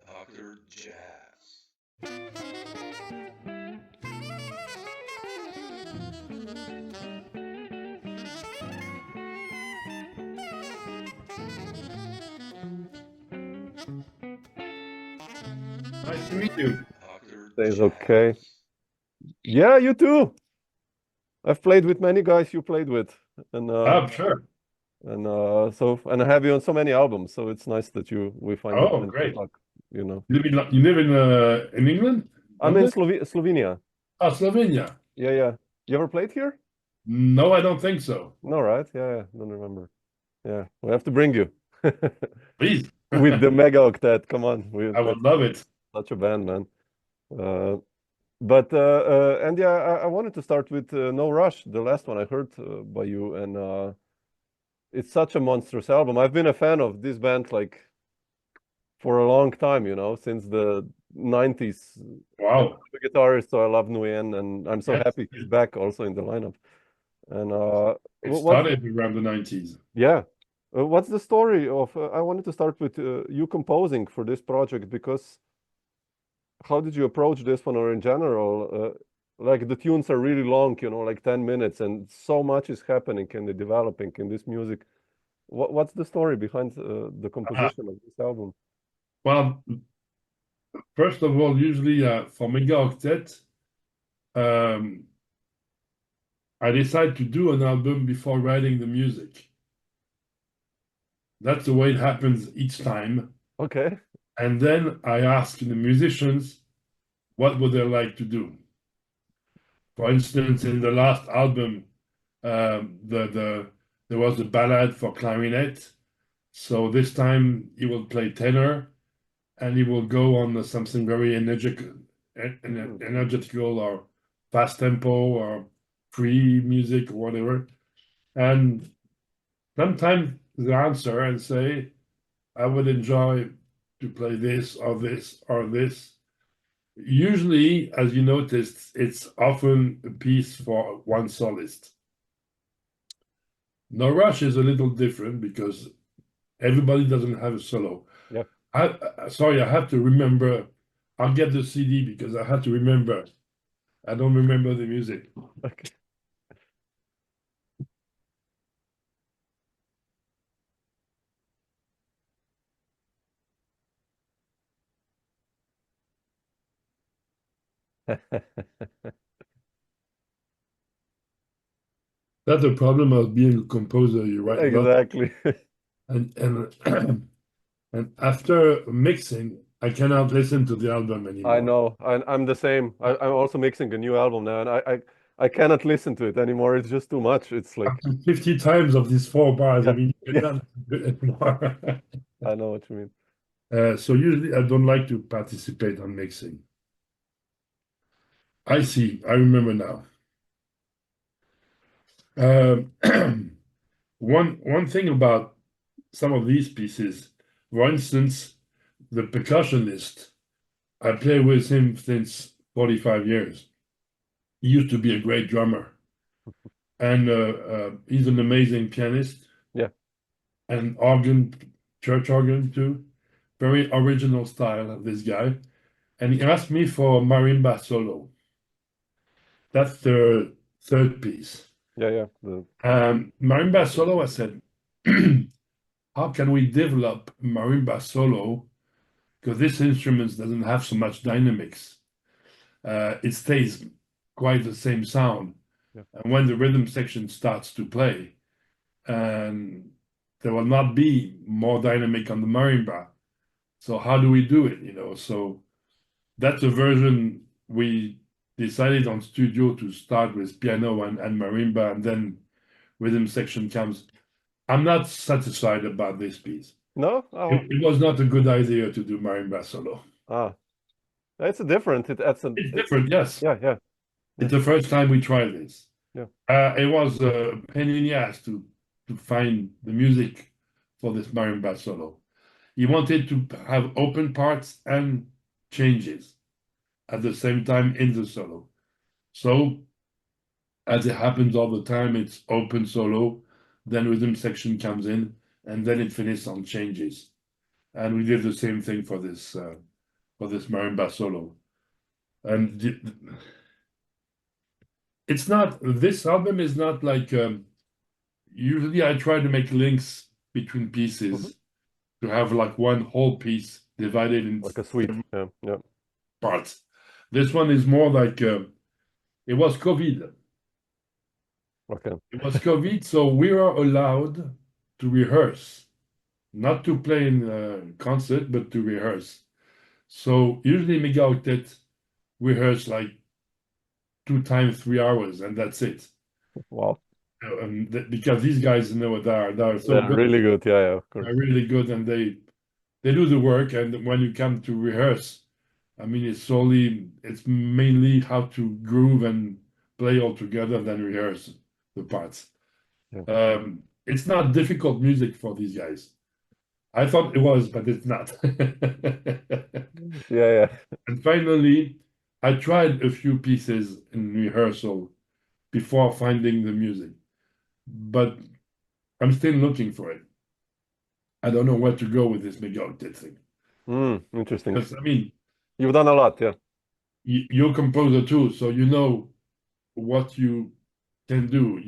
Dr. Jazz. Nice to meet you. Dr. Is okay. Jazz. Yeah, you too. I've played with many guys you played with, and Sure. I have you on so many albums. So it's nice that we find the Oh, time to great. talk. You know, You live in England? I'm in London? Slovenia. Oh, Slovenia. Yeah, yeah. You ever played here? No, I don't think so. No, right? Yeah, yeah. Don't remember. Yeah, we have to bring you Please. with the Mega Octet. Come on, I would love it. such a band, man. Uh, and yeah, I wanted to start with No Rush, the last one I heard by you, and it's such a monstrous album. I've been a fan of this band like for a long time, you know, since the 90s. And Wow. I'm a guitarist, so I love Nguyen, and I'm so Yes. happy he's back also in the lineup. And It what's started around the 90s. yeah, what's the story of? I wanted to start with you composing for this project because how did you approach this one, or in general? Like the tunes are really long, you know, like 10 minutes, and so much is happening and developing in this music. What's the story behind the Uh, composition of this album? well, first of all, usually for Mega Octet, um, I decide to do an album before writing the music. That's the way it happens each time. Okay. And then I ask the musicians what would they like to do. For instance, in the last album, there was a ballad for clarinet. So this time he will play tenor, and he will go on something very energetical or fast tempo or free music or whatever. And sometimes they answer and say, I would enjoy to play this or this or this. Usually, as you noticed, it's often a piece for one soloist. No Rush is a little different because everybody doesn't have a solo. Yeah. Sorry, I have to remember. I'll get the CD because I have to remember. I don't remember the music. Okay. That's the problem of being a composer. You write a lot, Exactly. and and after mixing, I cannot listen to the album I anymore. know. I'm the same. I'm also mixing a new album now, and I cannot listen to it anymore. It's just too much. It's Up like, to 50 times of these 4 bars. I yeah, mean, you yeah. cannot do it anymore. I know what you mean. So usually I don't like to participate on mixing. I see. I remember now. Um, one thing about some of these pieces, for instance, the percussionist, I play with him since 45 years. He used to be a great drummer, and he's an amazing pianist Yeah. and organ, church organ too. Very original style of this guy. And he asked me for marimba solo. That's the third piece. Yeah, yeah. Marimba solo, I said, how can we develop marimba solo? Because this instrument doesn't have so much dynamics. It stays quite the same sound. Yeah. And when the rhythm section starts to play, and there will not be more dynamic on the marimba. So how do we do it? So that's a version we decided on studio to start with piano and marimba, and then rhythm section comes. I'm not satisfied about this piece. No? It was not a good idea to do marimba solo. Ah, it's a different. It's different, yes. Yeah, yeah, It's the first time we tried this. yeah. It was a pain in the ass to find the music for this marimba solo. He wanted to have open parts and changes at the same time in the solo. So as it happens all the time, it's open solo, then rhythm section comes in, and then it finishes on changes. And we did the same thing for this marimba solo. And it's not, this album is not like, usually I try to make links between pieces to have like one whole piece divided in Like a suite. Yeah. parts. This one is more like, it was COVID. Okay. It was COVID, so we are allowed to rehearse, not to play in a concert, but to rehearse. So usually Mega Octet rehearse like 2 times 3 hours, and that's it. Wow. Because these guys know they're so They're good. really good. Yeah, of course. They're really good, and they do the work. And when you come to rehearse, I mean, it's mainly how to groove and play all together, then rehearse the parts. Yeah. It's not difficult music for these guys. I thought it was, but it's not. Yeah. And finally, I tried a few pieces in rehearsal before finding the music, but I'm still looking for it. I don't know where to go with this Mega Octet thing. Interesting. Because, I mean, You've done a lot, yeah. you're a composer too, so you know what you can do.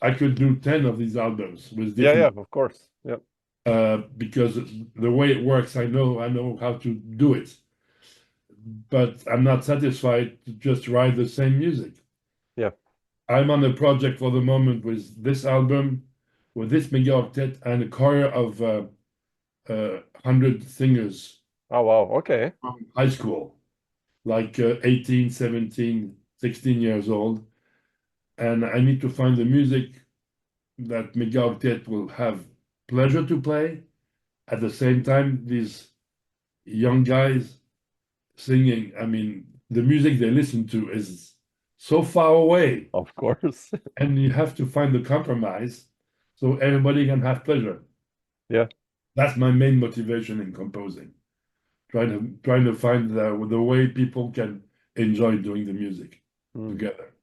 I could do 10 of these albums with Yeah, different of course. Yeah. because the way it works, I know how to do it. But I'm not satisfied to just write the same music. Yeah. I'm on a project for the moment with this album, with this Mega Octet, and a choir of 100 singers Oh, wow. Okay. from high school, like 18, 17, 16 years old. And I need to find the music that Mega Octet will have pleasure to play. At the same time, these young guys singing, I mean, the music they listen to is so far away, Of course. and you have to find the compromise so everybody can have pleasure. Yeah. That's my main motivation in composing. Trying to find the way people can enjoy doing the music together.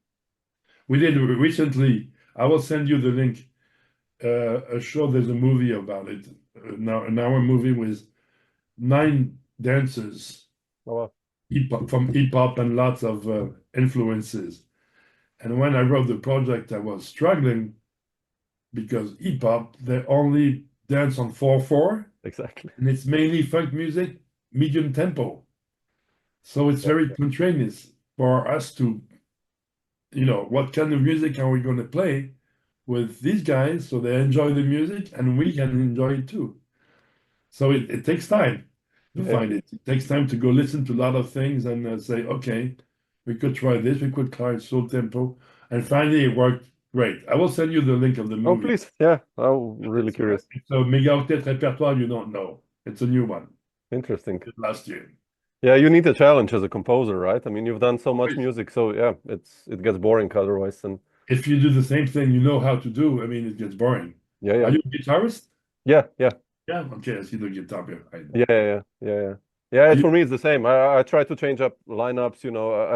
We did recently, I will send you the link, a show, there's a movie about it, now an hour movie with 9 dancers Oh, wow. from hip hop and lots of influences. And when I wrote the project, I was struggling because hip hop, they only dance on 4/4, Exactly. and it's mainly funk music, medium tempo. So it's very constrained for us to, what kind of music are we going to play with these guys so they enjoy the music and we can enjoy it too. So it takes time to find it. It takes time to go listen to a lot of things and say, okay, we could try this, we could try slow tempo. And finally, it worked great. I will send you the link of the Oh, movie. please. Yeah. I'm really curious. It's a Mega Octet repertoire you don't know. It's a new one. Interesting. Last year. Yeah, you need a challenge as a composer, right? I mean, you've done so much music, so yeah, it gets boring otherwise. And if you do the same thing you know how to do, I mean, it gets boring. yeah. Are you a guitarist? Yeah. Yeah, okay, I see the guitar behind. Yeah, for me, it's the same. I try to change up lineups.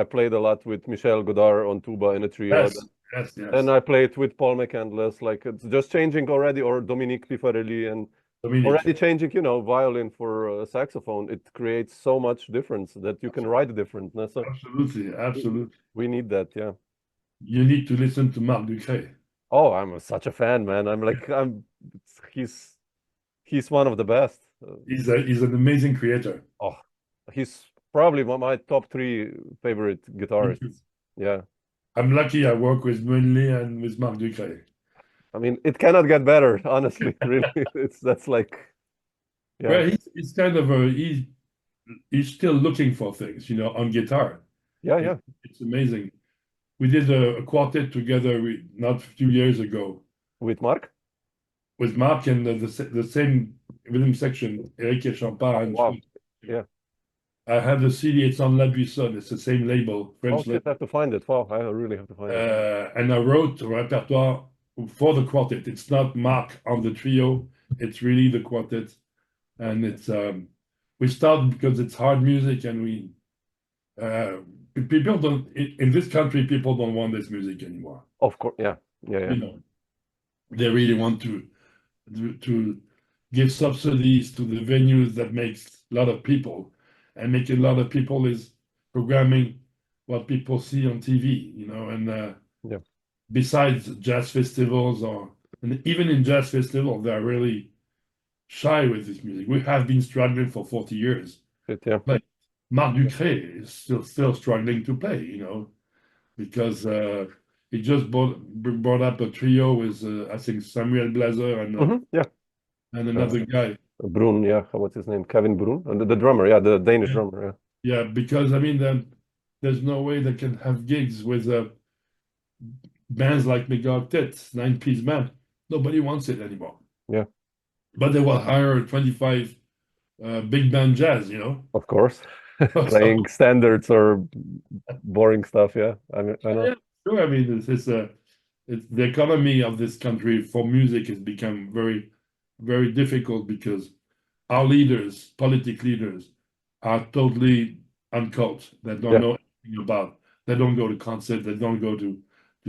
I played a lot with Michel Godard on tuba in a trio. Yes. And I played with Paul McCandless. Like, it's just changing already, or Dominique Pifarelli, and already changing, violin for saxophone. It creates so much difference that you can write different. So Absolutely. we need that, yeah. You need to listen to Marc Ducret. Oh, I'm such a fan, man. He's one of the best. He's an amazing creator. Oh, he's probably my top 3 favorite guitarists. Yeah. I'm lucky I work with Munley and with Marc Ducret. I mean, it cannot get better, honestly. Really, that's like, yeah. Well, he's kind of he's still looking for things, on guitar. Yeah. It's amazing. We did a quartet together not a few years ago. With Marc? With Marc and the same rhythm section, Eric Champagne. Wow. Yeah. I have the CD, it's on La Buissonne, it's the same label, French label. I have to find it. Wow, I really have to find it. And I wrote a repertoire for the quartet. It's not Marc on the trio, it's really the quartet. And it's we started because it's hard music and we people don't in this country. People don't want this music anymore. Of course, yeah. You know, they really want to give subsidies to the venues that makes a lot of people, and making a lot of people is programming what people see on TV. You know, and Yeah. besides jazz festivals and even in jazz festivals, they're really shy with this music. We have been struggling for 40 years. Yeah. But Marc Ducret is still struggling to play, you know, because he just brought up a trio with I think Samuel Blazer Yeah. and another guy. Brun, yeah, what's his name? Kevin Brun, the drummer, yeah, the Danish Yeah. drummer, yeah. Yeah, because I mean, there's no way they can have gigs with bands like Mega Octet, nine-piece band. Nobody wants it anymore. Yeah. But they will hire 25 big band jazz, you know. Of course. Playing standards or boring stuff, yeah. I mean, I know. Yeah, sure. I mean, it's the economy of this country for music has become very, very difficult because our leaders, politic leaders, are totally uncultured. They don't Yeah. know anything about. They don't go to concerts. They don't go to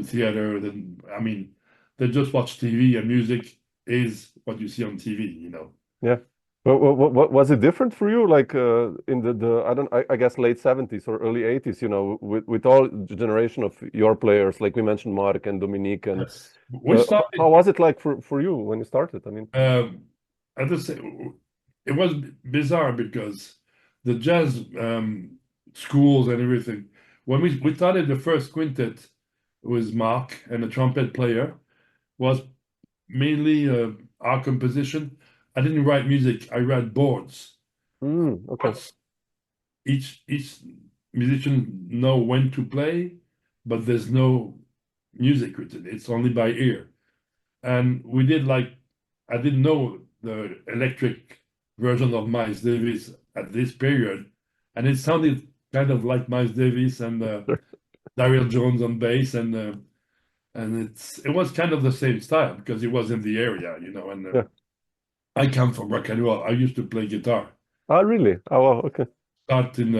theater. Then I mean, they just watch TV, and music is what you see on TV. You know. Yeah. What was it different for you? Like in I guess late 70s or early 80s, you know, with all the generation of your players, like we mentioned Marc and Dominique, and Yes. We started. how was it like for you when you started? I mean, At the same, it was bizarre because the jazz schools and everything. When we started the first quintet with Marc and a trumpet player, was mainly our composition. I didn't write music. I write boards. okay. Each musician know when to play, but there's no music written. It's only by ear. And we did like I didn't know the electric version of Miles Davis at this period, and it sounded kind of like Miles Davis and Daryl Jones on bass, and it was kind of the same style because it was in the area, you know. And Yeah. I come from rock and roll. I used to play guitar. Oh, really? Oh, wow. Okay. Start in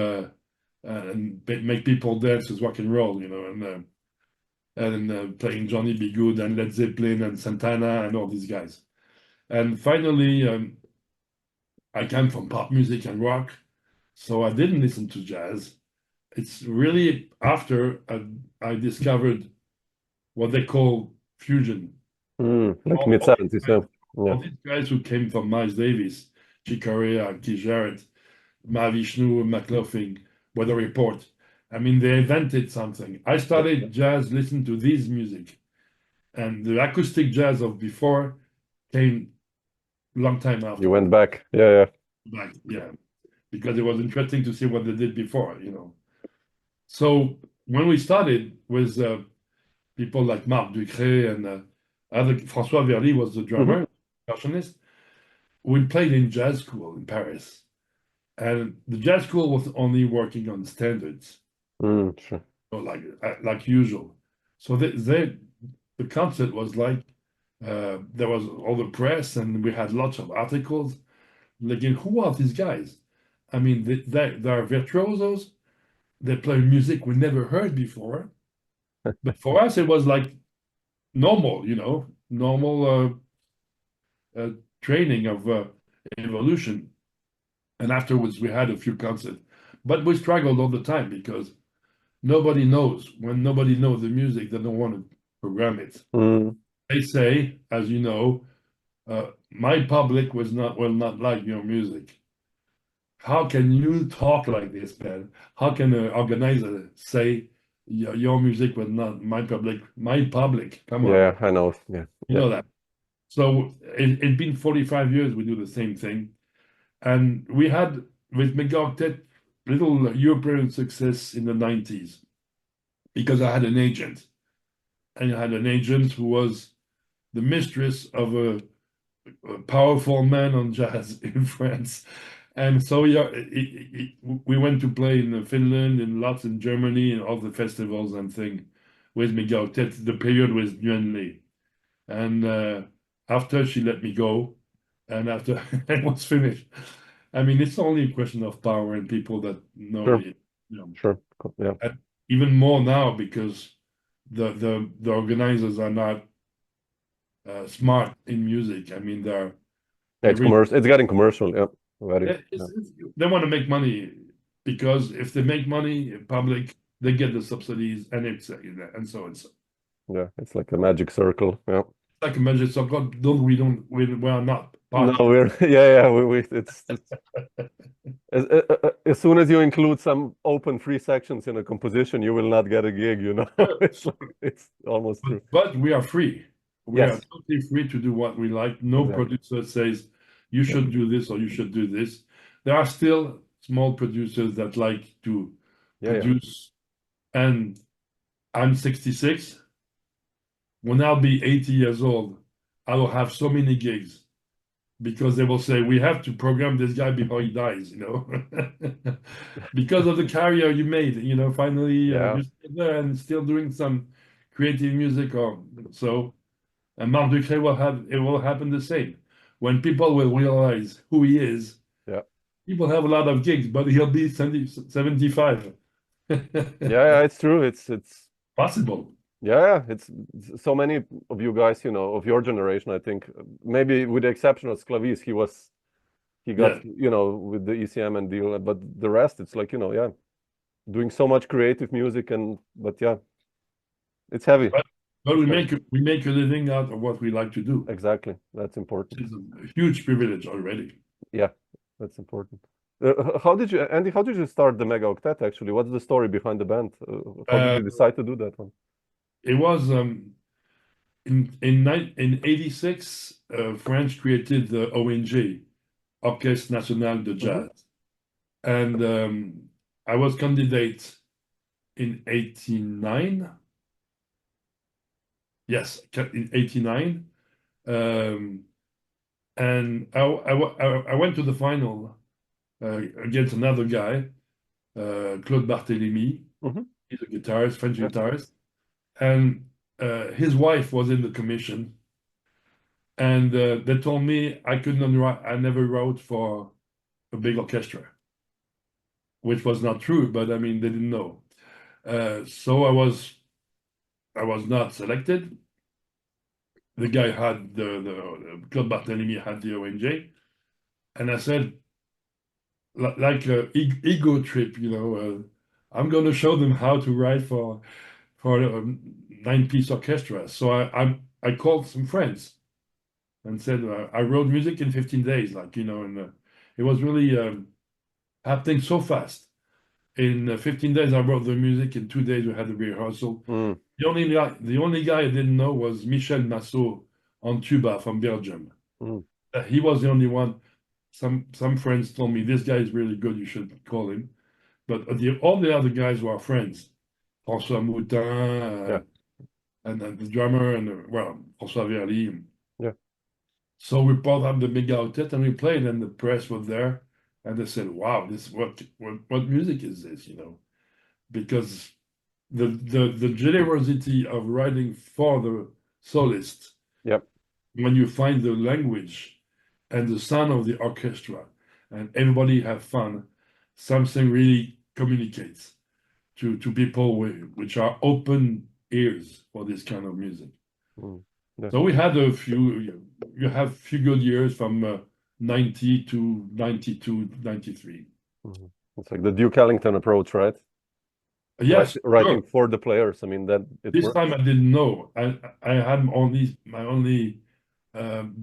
and make people dance with rock and roll, you know, and playing Johnny B. Good and Led Zeppelin and Santana and all these guys. And finally, I came from pop music and rock, so I didn't listen to jazz. It's really after I discovered what they call fusion. Like mid 70s, yeah. All these guys who came from Miles Davis, Chick Corea, Keith Jarrett, Mahavishnu, McLaughlin, Weather Report. I mean, they invented something. I started jazz, listening to this music, and the acoustic jazz of before came a long time after. You went back, yeah. Back, yeah, because it was interesting to see what they did before, you know. So when we started with people like Marc Ducret and François Verly was the drummer, percussionist, we played in jazz school in Paris. And the jazz school was only working on standards, Sure. so like usual. So the concept was like there was all the press, and we had lots of articles. Like, who are these guys? I mean, they are virtuosos. They play music we never heard before. But for us, it was like normal, you know, normal training of evolution. And afterwards, we had a few concerts. But we struggled all the time because nobody knows. When nobody knows the music, they don't want to program it. They say, as you know, my public will not like your music. How can you talk like this, man? How can an organizer say your music was not my public? My public, come on. Yeah, I know. Yeah. You know that. So it's been 45 years we do the same thing. And we had, with Mega Octet, little European success in the 90s because I had an agent. And I had an agent who was the mistress of a powerful man on jazz in France. And so yeah, we went to play in Finland and lots in Germany and all the festivals and things with Mega Octet. The period was Yuan Li. And after she let me go, and after it was finished. I mean, it's only a question of power and people that know Sure. it. You know, Sure. Yeah. and even more now because the organizers are not smart in music. I mean, Yeah, they it's really commercial. It's getting commercial. Yeah. Very. Yeah. they want to make money because if they make money in public, they get the subsidies, and it's and so and so. Yeah. It's like a magic circle. Yeah. Like a magic circle. We are not No, part of we're yeah. We it's as soon as you include some open free sections in a composition, you will not get a gig. You know, it. it's like, it's almost true. But we are free. We are Yes. totally free to do what we like. No Exactly. producer says you Yeah. should do this or you should do this. There are still small producers that like to Yeah. Yeah. produce, and I'm 66. When I'll be 80 years old, I will have so many gigs because they will say we have to program this guy before he dies, you know, because of the career you made. You know, finally Yeah. you're still there and still doing some creative music or so. And Marc Ducret will have it will happen the same. When people will realize who he is, Yeah. he will have a lot of gigs, but he'll be 75. Yeah. Yeah. It's true. It's Possible. yeah. It's so many of you guys, you know, of your generation. I think maybe with the exception of Sclavis, he got Yeah. you know with the ECM and deal, but the rest, it's like yeah, doing so much creative music but yeah, it's heavy. But It's we heavy. make a living out of what we like to do. Exactly. That's important. It's a huge privilege already. Yeah, that's important. How did you, Andy? How did you start the Mega Octet? Actually, what's the story behind the band? How did Uh, you decide to do that one? it was in '86, French created the ONG, Orchestre National de Hmm. Jazz, and I was candidate in '89. Yes, in '89, and I went to the final against another guy, Claude Barthélemy. Hmm. He's a guitarist, French Yeah. guitarist, and his wife was in the commission. And they told me I could not write, I never wrote for a big orchestra, which was not true, but I mean, they didn't know. So I was not selected. The guy had Claude Barthélemy had the ONJ, and I said, like a ego trip, you know, I'm going to show them how to write for a nine-piece orchestra. So I called some friends and said I wrote music in 15 days, like you know, and it was really happening so fast. In 15 days, I wrote the music. In 2 days, we had the rehearsal. Mm. The only guy I didn't know was Michel Massot on tuba from Belgium. Mm. He was the only one. Some friends told me this guy is really good. You should call him. But all the other guys were friends. François Moutin Yeah. and the drummer and well François Verly. Yeah. So we brought up the Mega Octet and we played, and the press was there, and they said, "Wow, this what music is this?" You know, because the generosity of writing for the solist Yep. when you find the language and the sound of the orchestra and everybody have fun, something really communicates to people which are open ears for this kind of music. Mm. Yeah. So we had a few, you have few good years from 90 to 92, 93. Mhm. It's like the Duke Ellington approach, right? Yes, Writing sure. for the players. I mean, that it This works. time I didn't know. I had my only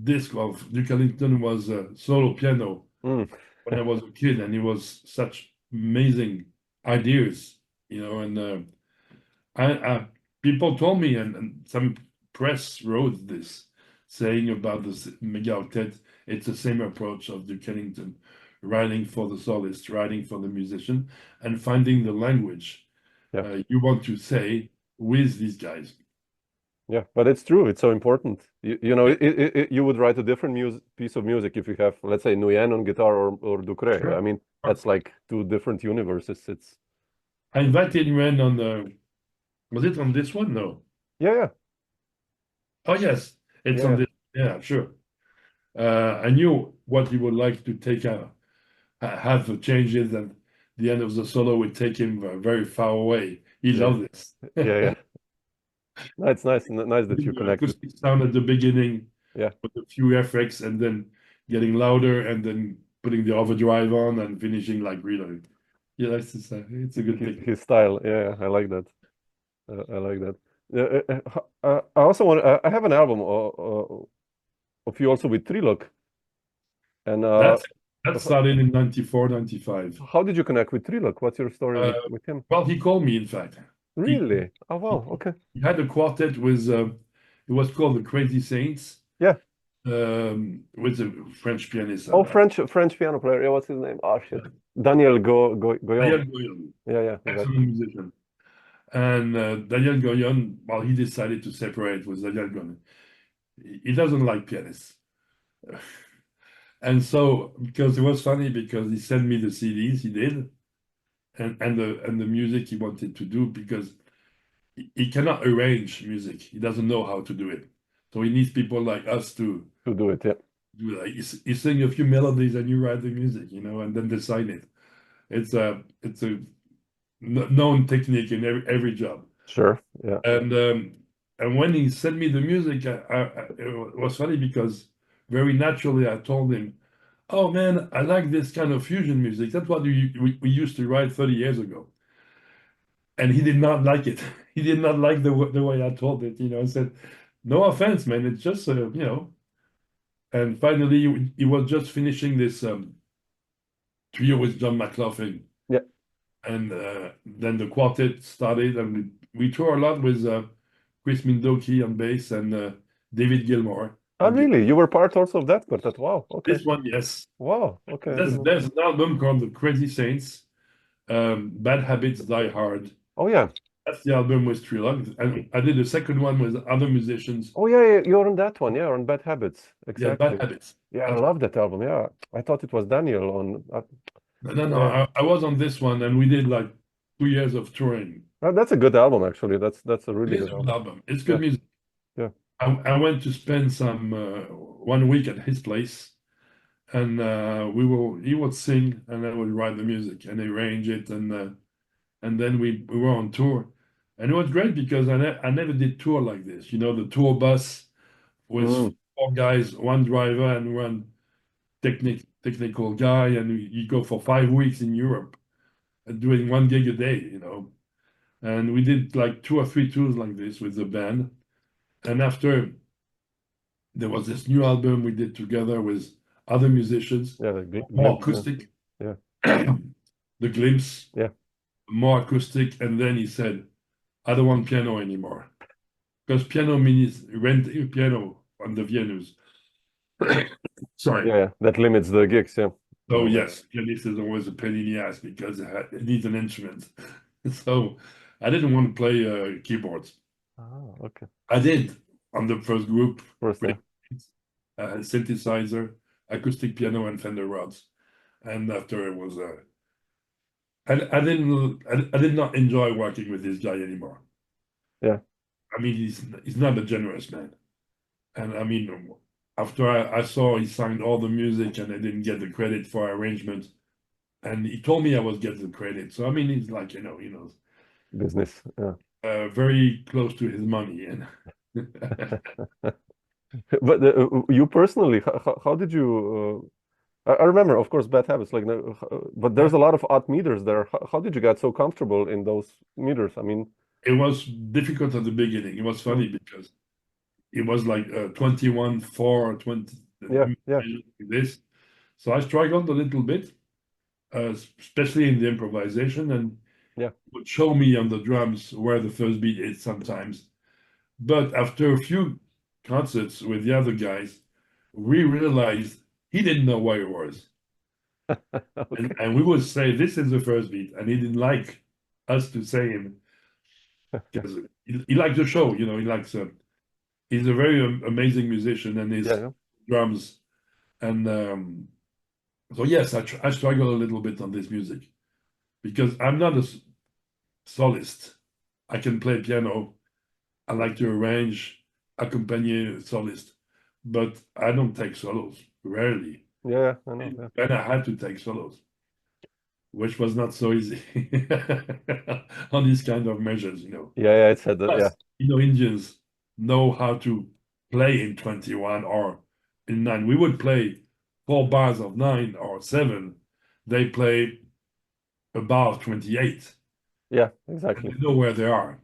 disc of Duke Ellington was solo piano Mm. when I was a kid, and it was such amazing ideas, you know. And people told me, and some press wrote this, saying about this Mega Octet, it's the same approach of Duke Ellington, writing for the solist, writing for the musician, and finding the language Yeah. you want to say with these guys. Yeah, but it's true. It's so important. You know, you would write a different piece of music if you have, let's say, Nguyen on guitar or Ducret. Sure. I mean, that's like two different universes. It's I invited Ren on the, was it on this one? No. yeah. Oh, yes, it's Yeah. on this. Yeah, sure. I knew what he would like to take out, have the changes, and the end of the solo would take him very far away. He loved this. Yeah. No, it's nice that you The connected. acoustic sound at the beginning Yeah. with a few effects and then getting louder and then putting the overdrive on and finishing like really. Yeah, it's a good thing. His style. Yeah, I like that. I like that. I also want. I have an album of you also with Trilok. And That started in 94, 95. how did you connect with Trilok? What's your story with him? Well, he called me, in fact. Really? Oh wow. Okay. He had a quartet with, it was called the Crazy Saints. Yeah. With a French pianist. Oh, French piano player. Yeah, what's his name? Oh shit. Daniel Goyon. Daniel Goyon. Yeah. Excellent musician. And Daniel Goyon, well, he decided to separate with Daniel Goyon. He doesn't like pianists. And so, because it was funny, because he sent me the CDs he did, and the music he wanted to do, because he cannot arrange music. He doesn't know how to do it. So he needs people like us to do it. Yeah. Do like you sing a few melodies and you write the music, and then decide it. It's a known technique in every job. Sure. Yeah. And when he sent me the music, it was funny because very naturally I told him, "Oh man, I like this kind of fusion music. That's what we used to write 30 years ago." And he did not like it. He did not like the way I told it. I said, "No offense, man. It's just And finally, he was just finishing this trio with John McLaughlin. Yeah. And then the quartet started, and we toured a lot with Chris Mindoki on bass and David Gilmour. Oh, really? You were part also of that quartet? Wow. Okay. This one, yes. Wow. Okay. There's an album called The Crazy Saints, Bad Habits Die Hard. Oh, yeah. That's the album with Trilok. And I did the second one with other musicians. Oh, yeah, you're on that one. Yeah, on Bad Habits. Exactly. Yeah, Bad Habits. Yeah, I love that album. Yeah. I thought it was Daniel on... No. Yeah. I was on this one, and we did like 2 years of touring. That's a good album, actually. That's a really It is good a good album. It's good music. Yeah. I went to spend 1 week at his place, and he would sing, and I would write the music and arrange it, and then we were on tour, and it was great because I never did tour like this. The tour bus with 4 guys, 1 driver and 1 technical guy, and you go for 5 weeks in Europe, doing 1 gig a day. And we did like 2 or 3 tours like this with the band. And after, there was this new album we did together with other musicians, more acoustic. Yeah. The Glimpse. Yeah. More acoustic. And then he said, "I don't want piano anymore." Because piano means renting piano on the venues. Sorry. Yeah, that limits the gigs, yeah. So yes, pianist is always a pain in the ass because it needs an instrument. So I didn't want to play keyboards. Oh, okay. I did on the first group. Yeah. Synthesizer, acoustic piano, and Fender rods. And after it was, I did not enjoy working with this guy anymore. Yeah. I mean, he's not a generous man. And I mean, after I saw he signed all the music and I didn't get the credit for arrangement, and he told me I was getting the credit. So I mean, he's like, he knows business. Yeah. Very close to his money. And but you personally, how did you? I remember, of course, Bad Habits. But there's a lot of odd meters there. How did you get so comfortable in those meters? I mean, it was difficult at the beginning. It was funny because it was like 21/4, 20. Yeah. This, so I struggled a little bit, especially in the improvisation, and would show me on the drums where the first beat is sometimes. But after a few concerts with the other guys, we realized he didn't know where it was. Okay. And we would say, "This is the first beat," and he didn't like us to say him because he liked the show. He likes. He's a very amazing musician, and his drums. And so yes, I struggle a little bit on this music because I'm not a soloist. I can play piano. I like to arrange, accompany a soloist, but I don't take solos, rarely. Yeah, I know. And I had to take solos. which was not so easy on these kind of measures, you know. Yeah, it's had yeah. Plus, you know, Indians know how to play in 21 or in 9. We would play 4 bars of 9 or 7. They play a bar of 28. Yeah, And exactly. they know where they are.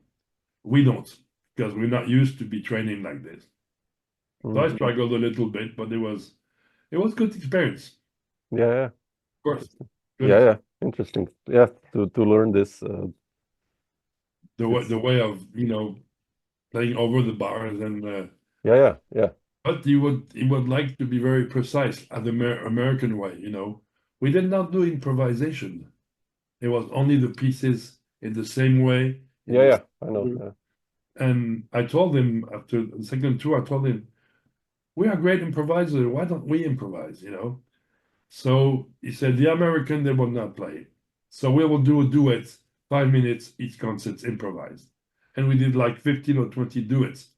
We don't, because we're not used to be training like this. So I struggled a little bit, but it was good experience. Yeah, Of course. yeah, Good. yeah. Interesting. Yeah, to learn this. The way of, you know, playing over the bars and Yeah, yeah. but he would like to be very precise at the American way, you know. We did not do improvisation. It was only the pieces in the same way. In Yeah, the yeah. I know. same Yeah. And I told him after the second tour, I told him, we are great improvisers. Why don't we improvise, you know? So he said, the American, they will not play. So we will do a duet, 5 minutes, each concert improvised. And we did like 15 or 20 duets.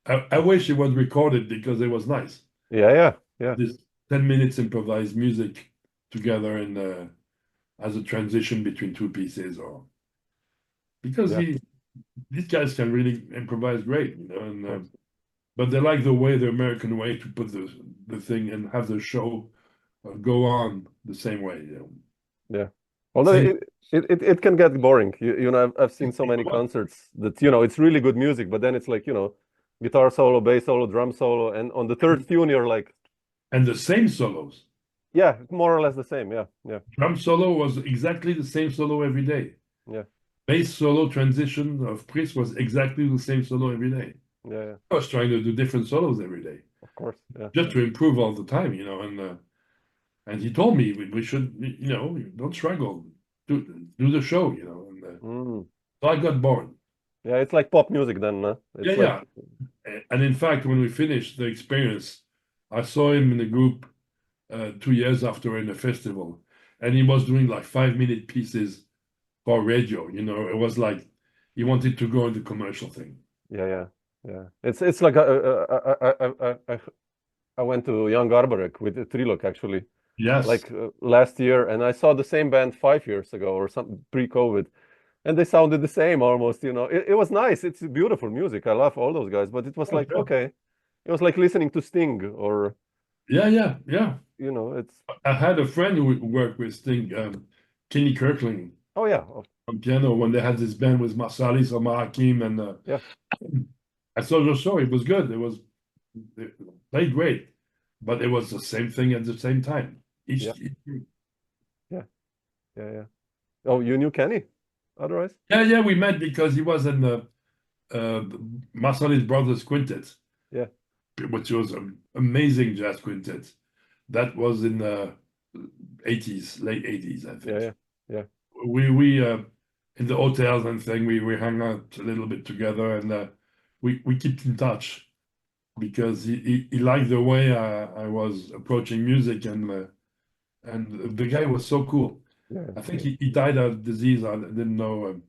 I wish it was recorded because it was nice. Yeah, yeah. This 10 minutes improvised music together and as a transition between two pieces or because Yeah. these guys can really improvise great, you know, and Of but they like the way, the American way to put the thing and have the show go on the same way, you know. Yeah. Although Same. it can get boring. You know, I've seen so many concerts that, you know, it's really good music, but then it's like, you know, guitar solo, bass solo, drum solo, and on the third tune you're like, And the same solos. yeah, more or less the same. Yeah, yeah, Drum solo was exactly the same solo every day. yeah, Bass solo transition of Chris was exactly the same solo every day. yeah, yeah. I was trying to do different solos every day, Of course. Yeah. just to improve all the time, you know. And he told me we should, you know, don't struggle, do the show, you know. And Mm. so I got bored. Yeah, it's like pop music then, huh? Yeah, It's like, yeah. And in fact, when we finished the experience, I saw him in a group 2 years after in a festival, and he was doing like 5 minute pieces for radio. You know, it was like he wanted to go into commercial thing. yeah, yeah, yeah. It's like I went to Young Garbarek with Trilok actually, Yes. like last year, and I saw the same band 5 years ago or something pre-COVID, and they sounded the same almost. You know, it was nice. It's beautiful music. I love all those guys, but it was Oh, like sure. okay, it was like listening to Sting or Yeah, yeah, yeah. you know, it's I had a friend who worked with Sting, Kenny Kirkland, oh yeah, on piano when they had this band with Marsalis or Hakim, and yeah, I saw the show. It was good. They played great, but it was the same thing at the same time. yeah, yeah, yeah, yeah. Oh, you knew Kenny, otherwise? Yeah, we met because he was in the Marsalis Brothers Quintet, Yeah, which was an amazing jazz quintet. That was in the 80s, late 80s, I think. yeah, yeah. We in the hotels and thing, we hung out a little bit together, and we kept in touch because he liked the way I was approaching music, and the guy was so cool. Yeah, I think he died of disease. I didn't know,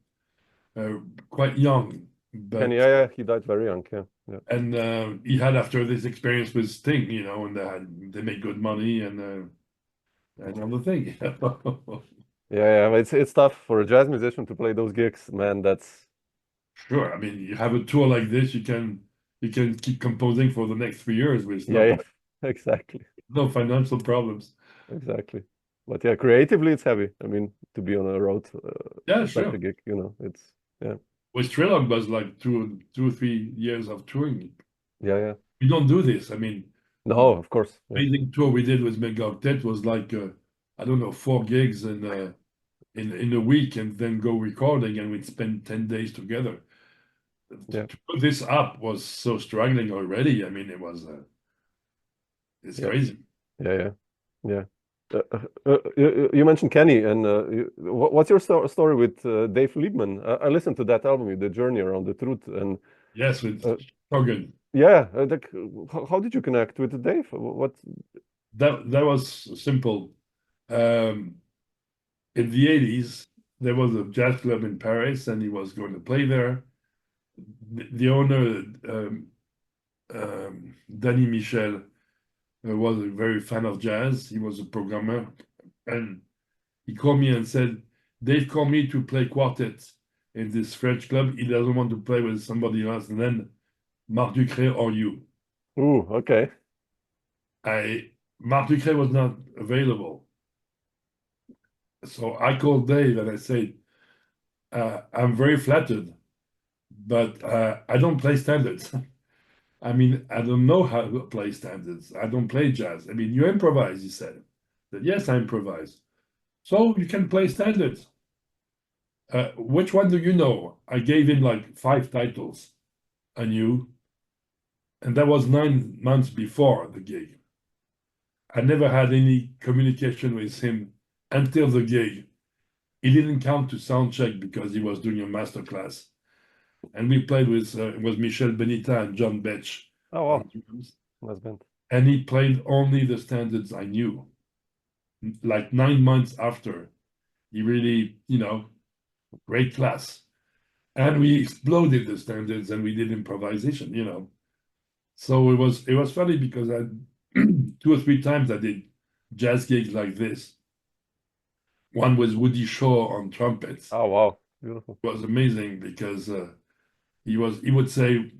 quite young, Kenny, but yeah, he died very young. Yeah, yeah, and he had after this experience with Sting, you know, and they made good money and another thing. yeah. But it's tough for a jazz musician to play those gigs, man. That's Sure. I mean, you have a tour like this, you can keep composing for the next 3 years with yeah, exactly, no financial problems. exactly. But yeah, creatively, it's heavy. I mean, to be on a road, Yeah, such a sure. gig, you know, it's yeah, With Trilok was like two or 3 years of touring. yeah. We don't do this. I mean, No, of course. Yeah, amazing tour we did with Mega Octet was like I don't know, 4 gigs in a week, and then go recording, and we'd spend 10 days together. yeah, To put this up was so struggling already. I mean, it's yeah, crazy. yeah. You mentioned Kenny, and what's your story with Dave Liebman? I listened to that album, The Journey Around the Truth, and Yes, with uh, Hogan. yeah, like, how did you connect with Dave? What? That was simple. In the 80s, there was a jazz club in Paris, and he was going to play there. The owner, Danny Michel, was a very fan of jazz. He was a programmer, and He called me and said, Dave called me to play quartet in this French club. He doesn't want to play with somebody else. And then Marc Ducret or you. Ooh, okay. Marc Ducret was not available. So I called Dave and I said, I'm very flattered, but I don't play standards. I mean, I don't know how to play standards. I don't play jazz. I mean, you improvise, he said. I said, yes, I improvise. So you can play standards. Which one do you know? I gave him like 5 titles I knew, and that was 9 months before the gig. I never had any communication with him until the gig. He didn't come to sound check because he was doing a master class. And we played with it was Michel Benita and John Betch Oh, wow. on drums. Husband. And he played only the standards I knew. Like 9 months after, he really, great class. And we exploded the standards and we did improvisation. So it was funny because I 2 or 3 times I did jazz gigs like this. One was Woody Shaw on trumpets. Oh, wow. Beautiful. It was amazing because he would say,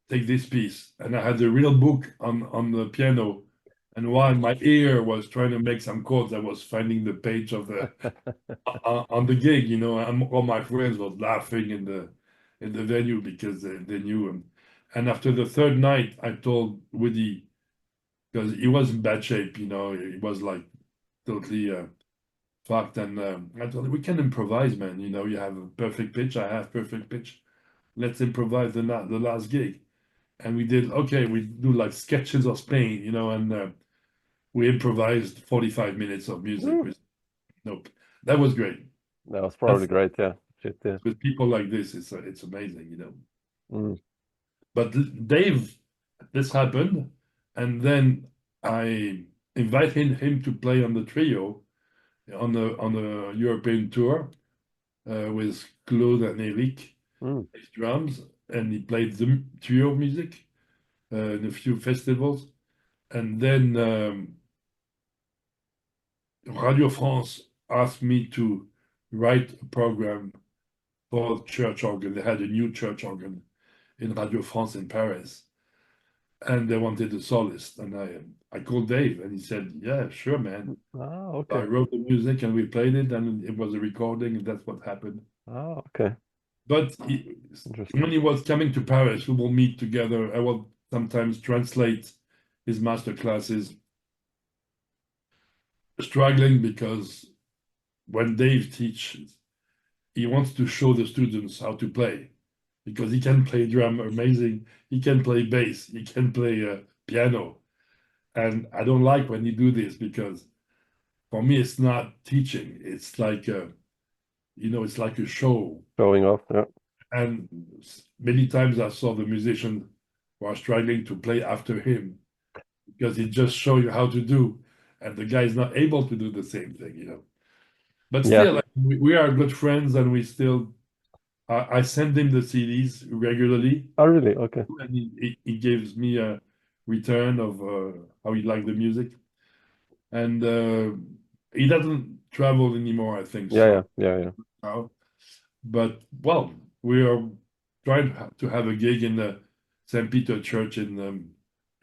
take this piece. And I had the real book on the piano. And while my ear was trying to make some chords, I was finding the page of the on the gig, and all my friends were laughing in the venue because they knew him. And after the 3rd night, I told Woody, because he was in bad shape, he was like totally fucked. And I told him, we can improvise, man. You have a perfect pitch, I have perfect pitch. Let's improvise the last gig. And we do like sketches of Spain, and we improvised 45 minutes of music. Nope. That was great. That was probably great, yeah. Shit, yeah. With people like this, it's amazing, Mm. But Dave, this happened, and then I invited him to play on the trio on the European tour with Claude and Eric, his drums, and he played the trio music in a few festivals. And then Radio France asked me to write a program for church organ. They had a new church organ in Radio France in Paris, and they wanted a soloist. And I called Dave, and he said, "Yeah, sure, man." Ah, So okay. I wrote the music, and we played it, and it was a recording, and that's what happened. Ah, okay. But Interesting. when he was coming to Paris, we will meet together. I will sometimes translate his master classes, struggling because when Dave teaches, he wants to show the students how to play because he can play drum amazing, he can play bass, he can play piano. And I don't like when you do this because for me, it's not teaching. It's like, it's like a show. Showing off, yeah. And many times I saw the musician who are struggling to play after him because he just show you how to do, and the guy is not able to do the same thing. But Yeah. still, like, we are good friends, and we still. I send him the CDs regularly, Oh, really? Okay. and he gives me a return of how he liked the music, and he doesn't travel anymore, I think. Yeah, So yeah. now. But well, we are trying to have a gig in the St. Peter Church in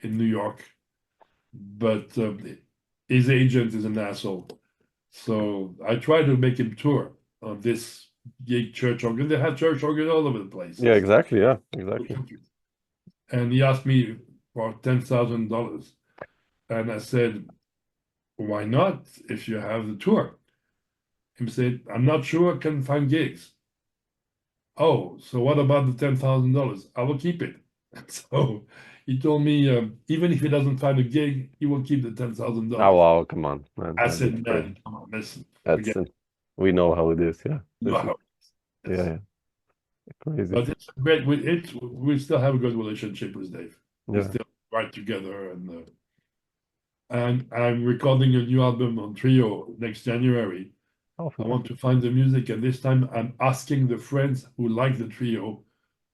New York, but his agent is an asshole. So I try to make him tour on this gig church organ. They have church organ all over the place. Yeah, exactly. Yeah, exactly. And he asked me for $10,000. And I said, why not if you have the tour? He said, I'm not sure I can find gigs. Oh, so what about the $10,000? I will keep it. So he told me, even if he doesn't find a gig, he will keep the $10,000. Oh, wow, come on, man. I That's said, crazy. man, come on, listen. That's we know how it is, yeah. You know how it is. Yeah. Crazy. But it's great. We still have a good relationship with Dave. We Yeah. still write together, and I'm recording a new album on trio next January. Oh, I want to find the music, and this time I'm asking the friends who like the trio,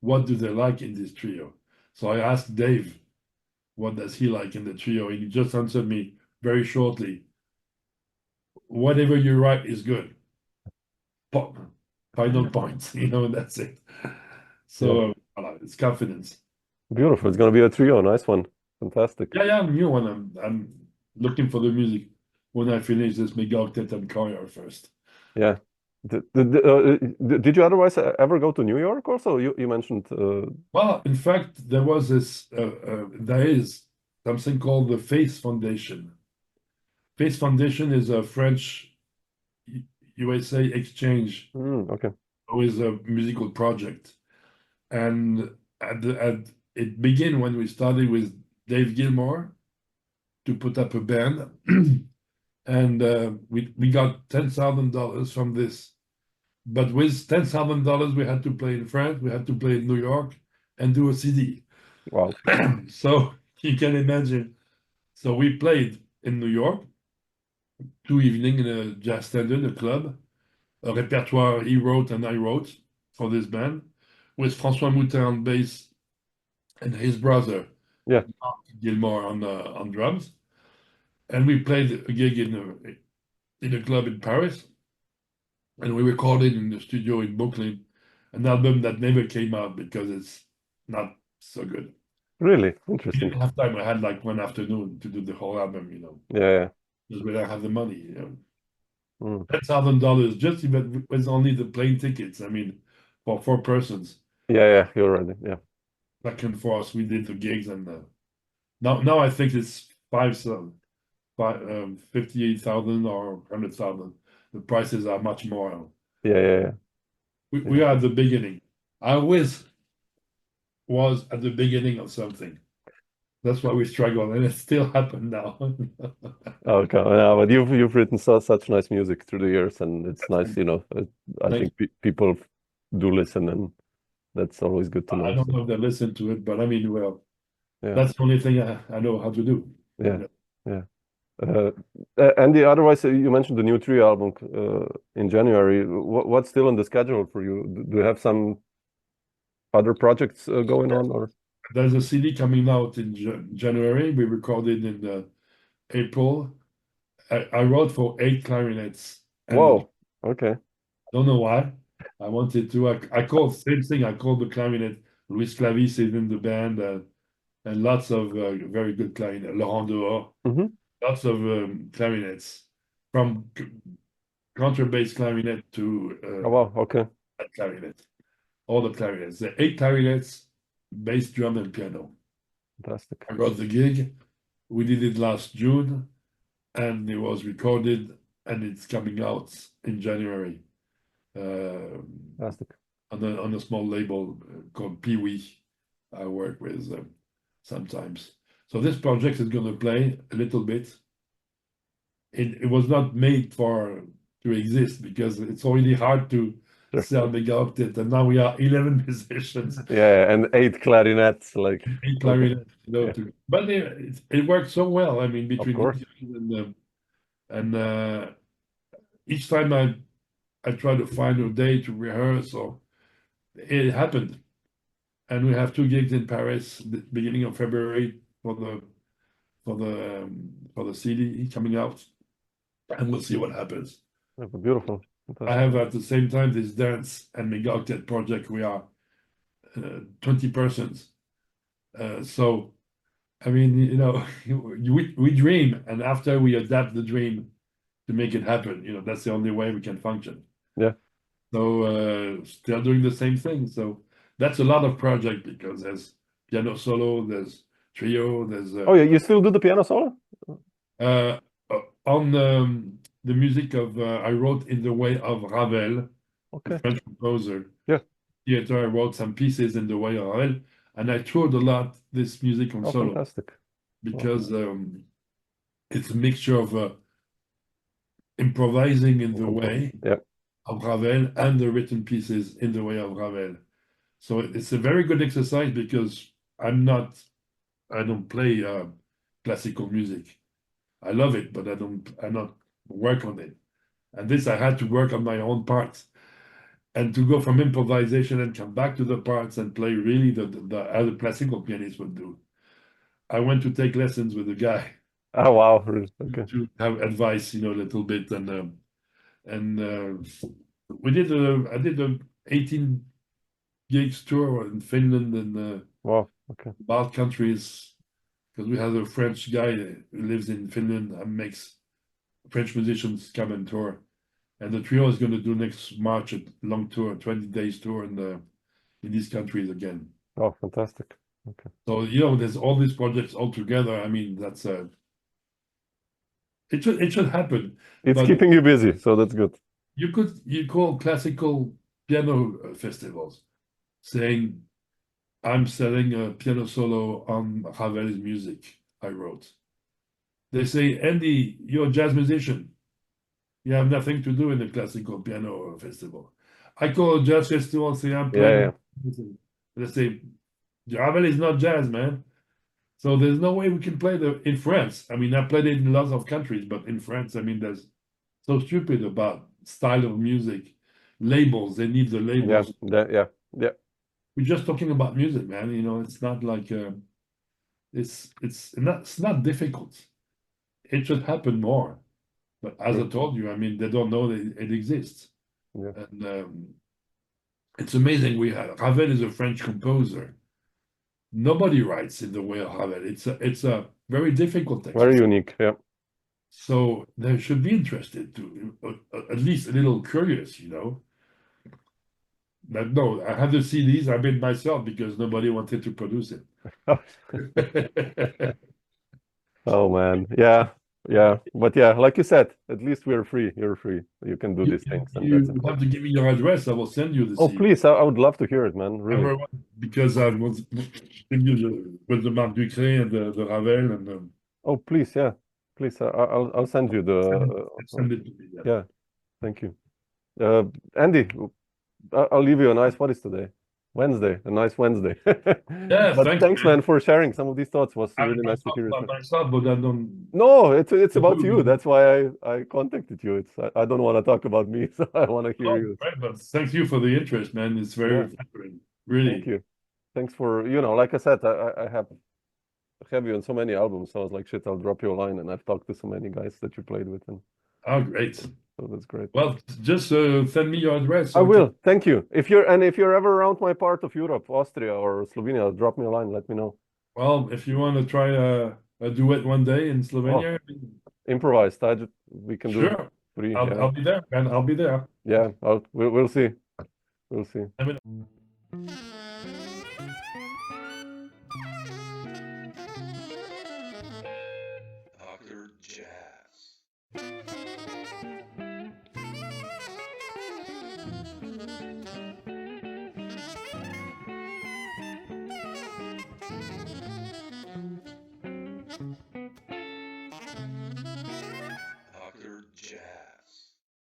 what do they like in this trio? So I asked Dave, what does he like in the trio? And he just answered me very shortly. whatever you write is good. Final points, that's it. So voilà, it's confidence. Beautiful. It's going to be a trio. Nice one. Fantastic. Yeah, I'm new one. I'm looking for the music when I finish this mega octet and choir first. Yeah. Did you otherwise ever go to New York also? You mentioned. Well, in fact, there is something called the Face Foundation. Face Foundation is a French USA exchange Okay. with a musical project. And it began when we started with Dave Gilmore to put up a band. And we got $10,000 from this. But with $10,000, we had to play in France, we had to play in New York, and do a CD. Wow. So you can imagine. So we played in New York, 2 evenings in a jazz standard, a club, a repertoire he wrote and I wrote for this band, with François Moutin on bass and his brother, Yeah. Marc Gilmore on drums. And we played a gig in a club in Paris. And we recorded in the studio in Brooklyn an album that never came out because it's not so good. Really We interesting. didn't have time. I had like one afternoon to do the whole album, Yeah. because we don't have the money. Mm. $10,000 just even was only the plane tickets. I mean, for 4 persons, Yeah. You're right. Yeah. back and forth. We did the gigs, and now I think it's 58,000 or 100,000. The prices are much more. Yeah. We are at the beginning. I always was at the beginning of something. That's why we struggle, and it still happened now. Okay. Yeah, but you've written such nice music through the years, and it's nice, I think people do listen, and that's always good to know. I don't know if they listen to it, but I mean, well, Yeah. that's the only thing I know how to do. Yeah. Andy, otherwise, you mentioned the new trio album in January. What's still on the schedule for you? Do you have some other projects going on, or? There's a CD coming out in January. We recorded in April. I wrote for 8 clarinets. Whoa. Okay. Don't know why. I wanted to. I called same thing. I called the clarinet. Luis Clavis is in the band, and lots of very good clarinet. Laurent Dehors. Lots of clarinets, from contrabass clarinet to Oh wow. Okay. clarinet. All the clarinets. The 8 clarinets, bass, drum, and piano. Fantastic. I wrote the gig. We did it last June, and it was recorded, and it's coming out in January. Fantastic. On a small label called Pee Wee. I work with sometimes. So this project is going to play a little bit. It was not made to exist, because it's already hard to sell mega octet, and now we are 11 musicians. Yeah, and 8 clarinets, like 8 clarinets. But it worked so well. I mean, between these and each time I try to find a day to rehearse, or it happened. And we have 2 gigs in Paris the beginning of February for the CD coming out, and we'll see what happens. Beautiful. I have at the same time this dance and mega octet project. We are 20 persons. So, I mean, we dream, and after we adapt the dream to make it happen. That's the only way we can function. Yeah. So still doing the same thing. So that's a lot of project, because there's piano solo, there's trio, there's oh yeah, you still do the piano solo? On the music of I wrote in the way of Ravel, the French composer. Yeah. Theater, I wrote some pieces in the way of Ravel, and I toured a lot this music on solo. Fantastic. Because it's a mixture of improvising in the way of Ravel and the written pieces in the way of Ravel. So it's a very good exercise, because I don't play classical music. I love it, but I not work on it. And this, I had to work on my own parts, and to go from improvisation and come back to the parts and play really as a classical pianist would do. I went to take lessons with a guy Oh wow, really? Okay. to have advice, a little bit, and we did I did a 18 gigs tour in Finland and Wow. Okay. Baltic countries because we have a French guy who lives in Finland and makes French musicians come and tour. And the trio is going to do next March a long tour, 20 days tour in these countries again. Oh, fantastic. Okay. So, there's all these projects all together. I mean, that's it should happen. It's But keeping you busy, so that's good. you call classical piano festivals saying, I'm selling a piano solo on Ravel's music I wrote. They say, Andy, you're a jazz musician. You have nothing to do in the classical piano festival. I call a jazz festival and say, I'm Yeah, playing. They say, Ravel is not jazz, man. So there's no way we can play in France. I mean, I played it in lots of countries, but in France, I mean, there's so stupid about style of music, labels. They need the yeah, labels. yeah. We're just talking about music, man. It's not like it's not difficult. It should happen more. But as I told you, I mean, they don't know that it exists. Yeah. And it's amazing. Ravel is a French composer. Nobody writes in the way of Ravel. It's a very difficult text. Very unique. Yeah. So they should be interested to, at least a little curious, But no, I have the CDs. I made myself because nobody wanted to produce it. Oh man, yeah. But yeah, like you said, at least we're free. You're free. You can do these things, and that's You important. have to give me your address. I will send you the Oh, CD. please, I would love to hear it, man. Really. Because I was with the Marc Ducret and the Ravel and Oh, please, yeah. Please, I'll send you the. send it to me. Yeah, thank you. Andy, I'll leave you a nice, what is today? Wednesday, a nice Wednesday. Yeah, But thanks, man, for sharing some of these thoughts. Was I'm really nice to hear about it. myself, but I don't. No, it's about you. That's why I contacted you. I don't want to talk about me, so I want to hear you. Right, but thank you for the interest, man. It's very flattering. Really. Thank you. Thanks for, like I said, I have you on so many albums. So I was like, shit, I'll drop you a line, and I've talked to so many guys that you played with, and Oh, great. so that's great. Well, just send me your address. I will. Thank you. If you're ever around my part of Europe, Austria or Slovenia, drop me a line. Let me know. Well, if you want to try a duet one day in Slovenia, Improvised. We can do sure. free. I'll be there, man. I'll be there. Yeah. We'll see. We'll see. I mean.